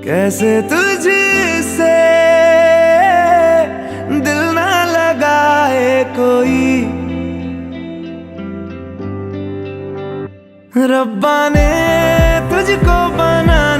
कैसे तुझसे दिल ना लगाए कोई। रब्बा ने तुझको बनाया